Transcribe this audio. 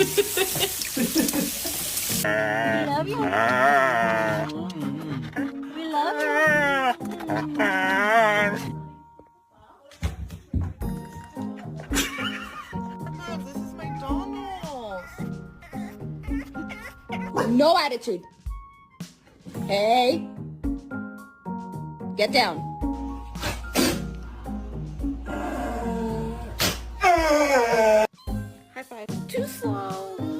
We love you. We love you. This is McDonald's. No attitude. Hey. Get down. High five. Too slow.